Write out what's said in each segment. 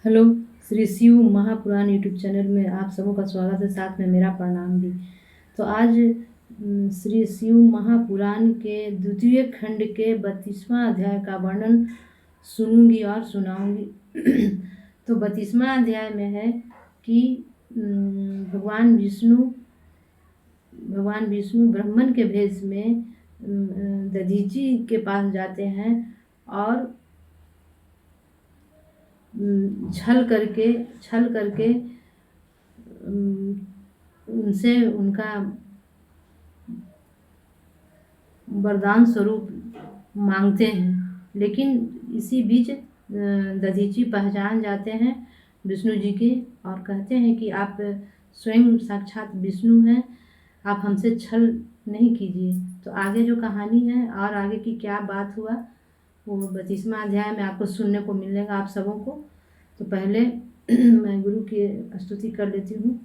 Hello. Shri Shiv Mahapuran YouTube channel में आप सबों का स्वागत है, साथ में मेरा प्रणाम भी। तो आज श्री शिव महापुराण के द्वितीय खंड के 32वां अध्याय का वर्णन सुनूंगी और सुनाऊंगी। तो 32वां अध्याय में है कि भगवान विष्णु ब्राह्मण के भेष में दधीची के पास जाते हैं और छल करके उनसे उनका वरदान स्वरूप मांगते हैं। लेकिन इसी बीच दधीची पहचान जाते हैं विष्णु जी के और कहते हैं कि आप स्वयं साक्षात विष्णु हैं, आप हमसे छल नहीं कीजिए। तो आगे जो कहानी है और आगे की क्या बात हुआ वो 32वां अध्याय में आपको सुनने को मिलेगा आप सबों को। तो पहले मैं गुरु की स्तुति कर लेती हूँ।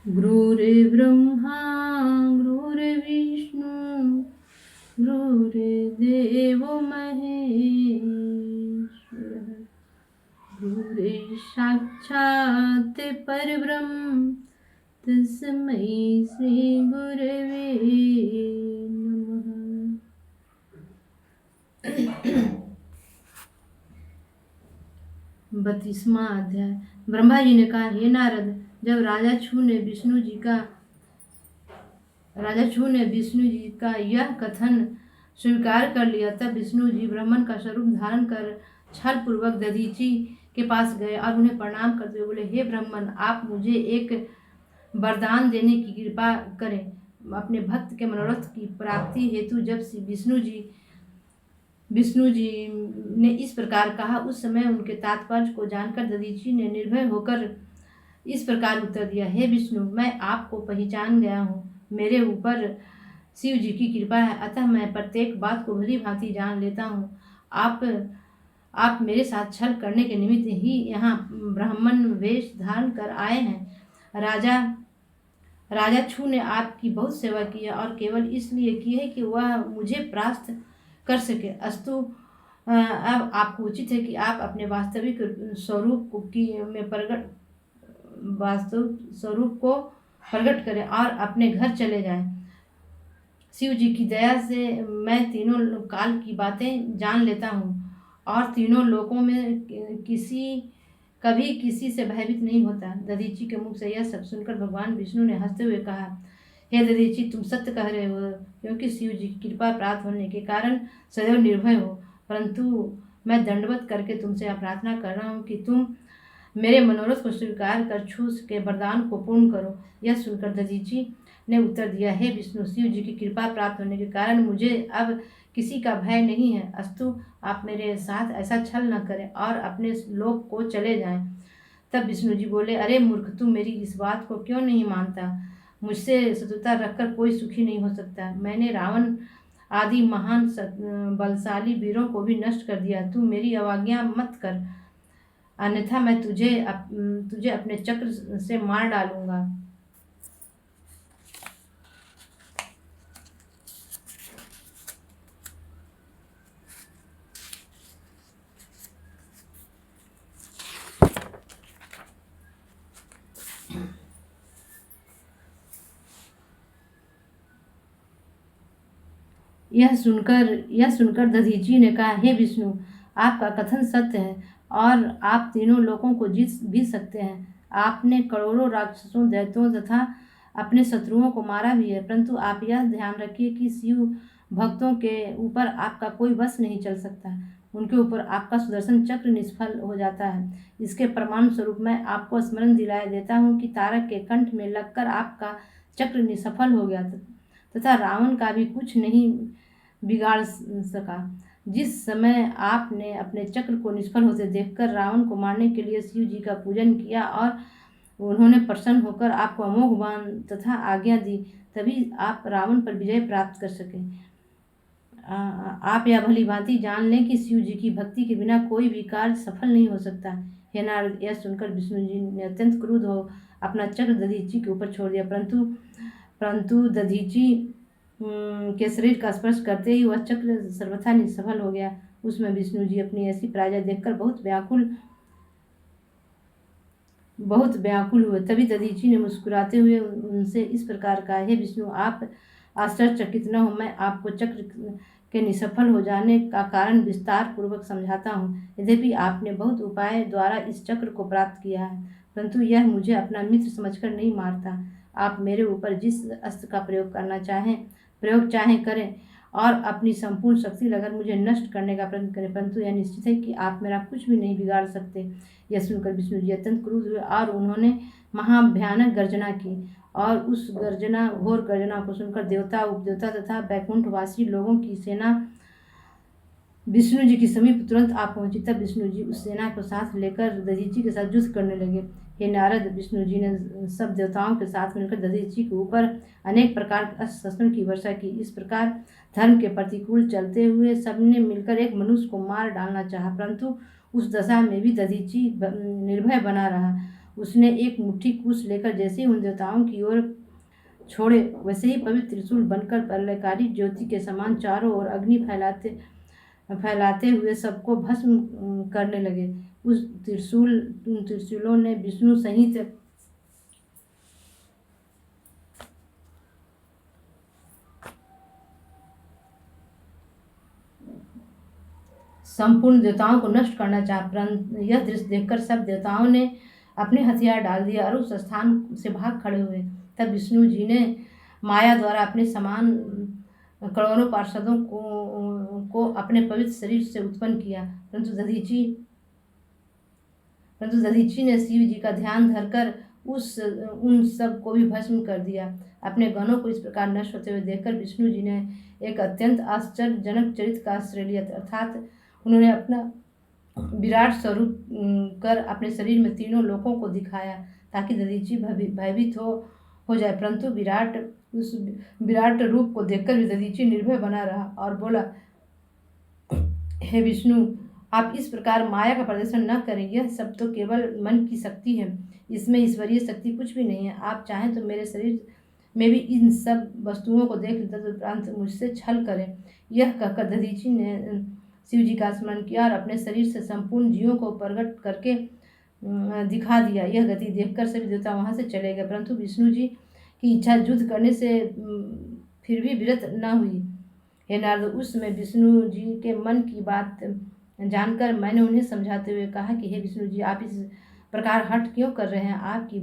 गुरुर्ब्रह्मा गुरुर्विष्णु गुरुर्देवो महेश्वरः, गुरुर्साक्षात् परब्रह्म तस्मै श्री गुरवे नमः। 32वां अध्याय। ब्रह्मा जी ने कहा, हे नारद, जब राजा छू ने विष्णु जी का यह कथन स्वीकार कर लिया, तब विष्णु जी ब्राह्मण का स्वरूप धारण कर छल पूर्वक दधीची के पास गए और उन्हें प्रणाम करते हुए बोले, हे ब्राह्मण, आप मुझे एक वरदान देने की कृपा करें। अपने भक्त के मनोरथ की प्राप्ति हेतु जब विष्णु जी ने इस प्रकार कहा, उस समय उनके तात्पर्य को जानकर दधीची ने निर्भय होकर इस प्रकार उत्तर दिया, हे विष्णु, मैं आपको पहचान गया हूँ। मेरे ऊपर शिव जी की कृपा है, अतः मैं प्रत्येक बात को भली भांति जान लेता हूँ। आप मेरे साथ छल करने के निमित्त ही यहाँ ब्राह्मण वेश धारण कर आए हैं। राजा छू ने आपकी बहुत सेवा की है और केवल इसलिए की है कि वह मुझे परास्त कर सके। अस्तु, अब आपको उचित है कि आप अपने वास्तविक स्वरूप को प्रकट करें और अपने घर चले जाएं। शिव जी की दया से मैं तीनों काल की बातें जान लेता हूँ और तीनों लोकों में कभी किसी से भयभीत नहीं होता। दधीची के मुख से यह सब सुनकर भगवान विष्णु ने हंसते हुए कहा, हे दधीची, तुम सत्य कह रहे हो, क्योंकि शिव जी की कृपा प्राप्त होने के कारण सदैव निर्भय हो। परंतु मैं दंडवत करके तुमसे प्रार्थना कर रहा हूँ कि तुम मेरे मनोरथ को स्वीकार कर छू के वरदान को पूर्ण करो। यह सुनकर दधीची ने उत्तर दिया, हे विष्णु, शिव जी की कृपा प्राप्त होने के कारण मुझे अब किसी का भय नहीं है। अस्तु, आप मेरे साथ ऐसा छल न करें और अपने लोक को चले जाएं। तब विष्णु जी बोले, अरे मूर्ख, तुम मेरी इस बात को क्यों नहीं मानता? मुझसे शत्रुता रखकर कोई सुखी नहीं हो सकता। मैंने रावण आदि महान बलशाली वीरों को भी नष्ट कर दिया। तू मेरी अवज्ञा मत कर, अन्यथा मैं तुझे अपने चक्र से मार डालूंगा। यह सुनकर दधीची ने कहा, हे विष्णु, आपका कथन सत्य है और आप तीनों लोगों को जीत भी सकते हैं। आपने करोड़ों राक्षसों, दैत्यों तथा अपने शत्रुओं को मारा भी है, परंतु आप यह ध्यान रखिए कि शिव भक्तों के ऊपर आपका कोई वश नहीं चल सकता। उनके ऊपर आपका सुदर्शन चक्र निष्फल हो जाता है। इसके प्रमाण स्वरूप मैं आपको स्मरण दिलाए देता हूँ कि तारक के कंठ में लगकर आपका चक्र निष्फल हो गया तथा रावण का भी कुछ नहीं बिगाड़ सका। जिस समय आपने अपने चक्र को निष्फल होते देखकर रावण को मारने के लिए शिव जी का पूजन किया और उन्होंने प्रसन्न होकर आपको अमोघ बाण तथा आज्ञा दी, तभी आप रावण पर विजय प्राप्त कर सके। आप यह भली भांति जान लें कि शिव जी की भक्ति के बिना कोई भी कार्य सफल नहीं हो सकता। हे नारद, यह सुनकर विष्णु जी ने अत्यंत क्रुद्ध हो अपना चक्र दधीची के ऊपर छोड़ दिया, परंतु दधीची के शरीर का स्पर्श करते ही वह चक्र सर्वथा निष्फल हो गया। उसमें विष्णु जी अपनी ऐसी पराजय देखकर बहुत व्याकुल हुए। तभी दधीची ने मुस्कुराते हुए उनसे इस प्रकार कहा, हे विष्णु, आप आश्चर्यचकित न हो। मैं आपको चक्र के निष्फल हो जाने का कारण विस्तार पूर्वक समझाता हूँ। यद्यपि आपने बहुत उपाय द्वारा इस चक्र को प्राप्त किया है, परंतु यह मुझे अपना मित्र समझकर नहीं मारता। आप मेरे ऊपर जिस अस्त्र का प्रयोग चाहें करें और अपनी संपूर्ण शक्ति लगाकर मुझे नष्ट करने का प्रयत्न करें, परंतु यह निश्चित है कि आप मेरा कुछ भी नहीं बिगाड़ सकते। यह सुनकर विष्णु जी अत्यंत क्रुद्ध हुए और उन्होंने महाभयानक गर्जना की, और उस घोर गर्जना को सुनकर देवता, उपदेवता तथा बैकुंठवासी लोगों की सेना विष्णु जी के समीप तुरंत आ पहुंची। तब विष्णु जी उस सेना को साथ लेकर दधीची के साथ युद्ध करने लगे। हे नारद, विष्णु जी ने सब देवताओं के साथ मिलकर दधीची के ऊपर अनेक प्रकार के अस्त्र शस्त्रों की वर्षा की। इस प्रकार धर्म के प्रतिकूल चलते हुए सबने मिलकर एक मनुष्य को मार डालना चाहा, परंतु उस दशा में भी दधीची निर्भय बना रहा। उसने एक मुट्ठी कुश लेकर जैसे ही उन देवताओं की ओर छोड़े, वैसे ही पवित्र त्रिशूल बनकर प्रलयकारी ज्योति के समान चारों ओर अग्नि फैलाते हुए सबको भस्म करने लगे। उस त्रिशूलों ने विष्णु सहित संपूर्ण देवताओं को नष्ट करना चाहा, परंतु यह दृश्य देखकर सब देवताओं ने अपने हथियार डाल दिया और उस स्थान से भाग खड़े हुए। तब विष्णु जी ने माया द्वारा अपने समान करोड़ों पार्षदों को अपने पवित्र शरीर से उत्पन्न किया, परंतु दधीची ने शिव जी का ध्यान धरकर उन सब को भी भस्म कर दिया। अपने गणों को इस प्रकार नष्ट होते हुए देखकर विष्णु जी ने एक अत्यंत आश्चर्यजनक चरित्र का आश्रय लिया, अर्थात उन्होंने अपना विराट स्वरूप कर अपने शरीर में तीनों लोकों को दिखाया, ताकि दधीची भयभीत हो जाए। परंतु उस विराट रूप को देखकर भी दधीची निर्भय बना रहा और बोला, हे विष्णु, आप इस प्रकार माया का प्रदर्शन न करें। यह सब तो केवल मन की शक्ति है, इसमें ईश्वरीय शक्ति कुछ भी नहीं है। आप चाहें तो मेरे शरीर में भी इन सब वस्तुओं को देख तदुपरांत मुझसे छल करें। यह कहकर दधीची ने शिव जी का स्मरण किया और अपने शरीर से संपूर्ण जीवों को प्रकट करके दिखा दिया। यह गति देखकर सभी देवता वहाँ से चले गए, परंतु विष्णु जी की इच्छा युद्ध करने से फिर भी विरत न हुई। हे नारद, उस समय विष्णु जी के मन की बात जानकर मैंने उन्हें समझाते हुए कहा कि हे विष्णु जी, आप इस प्रकार हठ क्यों कर रहे हैं? आपकी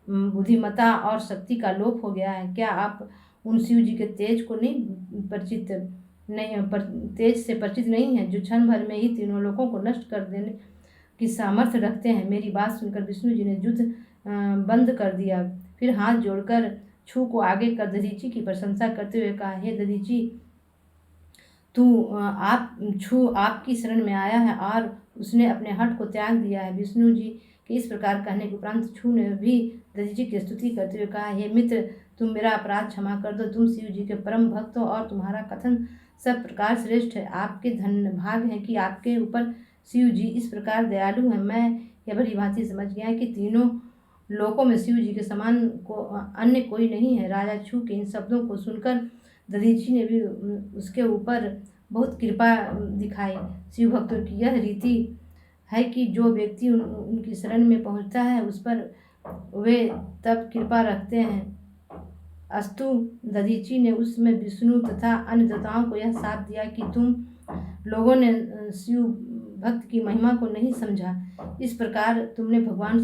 बुद्धिमत्ता और शक्ति का लोप हो गया है। क्या आप उन शिव जी के तेज से परिचित नहीं है, जो क्षण भर में ही तीनों लोगों को नष्ट कर देने की सामर्थ्य रखते हैं? मेरी बात सुनकर विष्णु जी ने युद्ध बंद कर दिया, फिर हाथ जोड़कर छू को आगे कर दधीची की प्रशंसा करते हुए कहा, हे दधीची, छू आपकी शरण में आया है और उसने अपने हठ को त्याग दिया है। विष्णु जी के इस प्रकार कहने के उपरांत छू ने भी दधीची की स्तुति करते हुए कहा, हे मित्र, तुम मेरा अपराध क्षमा कर दो। तुम शिव जी के परम भक्त हो और तुम्हारा कथन सब प्रकार श्रेष्ठ है। आपके धन्य भाग है कि आपके ऊपर शिव जी इस प्रकार दयालु हैं। मैं यह भली भांति समझ गया कि तीनों लोकों में शिव जी के समान अन्य कोई नहीं है। राजा छू के इन शब्दों को सुनकर दधीची ने भी उसके ऊपर बहुत कृपा दिखाई। शिव भक्तों की यह रीति है कि जो व्यक्ति उनकी शरण में पहुंचता है उस पर वे तब कृपा रखते हैं। अस्तु, दधीची ने उस समय विष्णु तथा अन्य देवताओं को यह शाप दिया कि तुम लोगों ने शिव भक्त की महिमा को नहीं समझा। इस प्रकार तुमने भगवान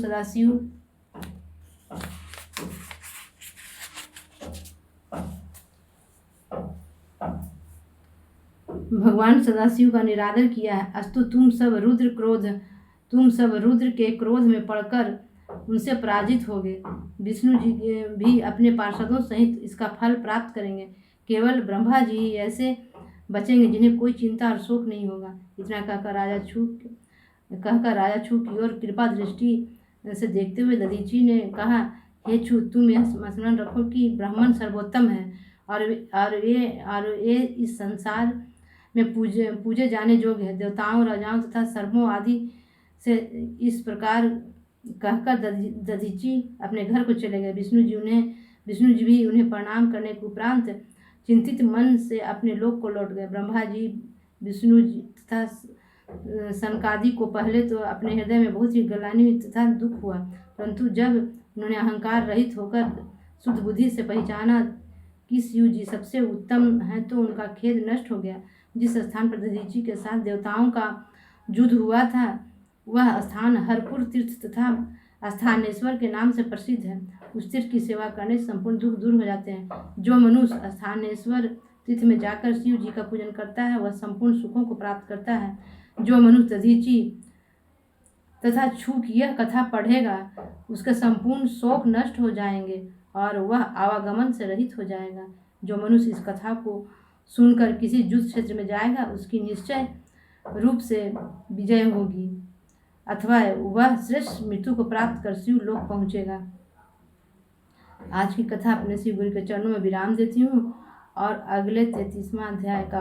सदाशिव का निरादर किया है। अस्तु, तुम सब रुद्र के क्रोध में पड़कर उनसे पराजित हो गए। विष्णु जी भी अपने पार्षदों सहित इसका फल प्राप्त करेंगे। केवल ब्रह्मा जी ही ऐसे बचेंगे जिन्हें कोई चिंता और शोक नहीं होगा। इतना कहकर राजा छू की ओर कृपा दृष्टि से देखते हुए दधीची ने कहा, हे छू, तुम यह स्मरण रखो कि ब्राह्मण सर्वोत्तम है और ये इस संसार में पूजे जाने योग्य है। देवताओं, राजाओं तथा सर्वों आदि से इस प्रकार कहकर दधीची अपने घर को चले गए। विष्णु जी भी उन्हें प्रणाम करने के उपरांत चिंतित मन से अपने लोक को लौट गए। ब्रह्मा जी, विष्णु जी तथा सनकादि को पहले तो अपने हृदय में बहुत ही ग्लानि तथा दुख हुआ, परंतु जब उन्होंने अहंकार रहित होकर शुद्ध बुद्धि से पहचाना कि शिव जी सबसे उत्तम हैं, तो उनका खेद नष्ट हो गया। जिस स्थान पर दधीचि के साथ देवताओं का युद्ध हुआ था, वह स्थान हरपुर तीर्थ तथा स्थानेश्वर के नाम से प्रसिद्ध है। उस तीर्थ की सेवा करने से संपूर्ण दुख दूर हो जाते हैं। जो मनुष्य स्थानेश्वर तीर्थ में जाकर शिव जी का पूजन करता है, वह संपूर्ण सुखों को प्राप्त करता है। जो मनुष्य दधीचि तथा छू की यह कथा पढ़ेगा, उसके संपूर्ण शोक नष्ट हो जाएंगे और वह आवागमन से रहित हो जाएगा। जो मनुष्य इस कथा को सुनकर किसी युद्ध क्षेत्र में जाएगा, उसकी निश्चय रूप से विजय होगी अथवा वह श्रेष्ठ मृत्यु को प्राप्त कर शिव लोक पहुँचेगा। आज की कथा अपने शिव गुरु के चरणों में विराम देती हूँ और अगले 33वां अध्याय का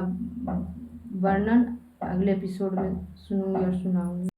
वर्णन अगले एपिसोड में सुनूंगी और सुनाऊंगी।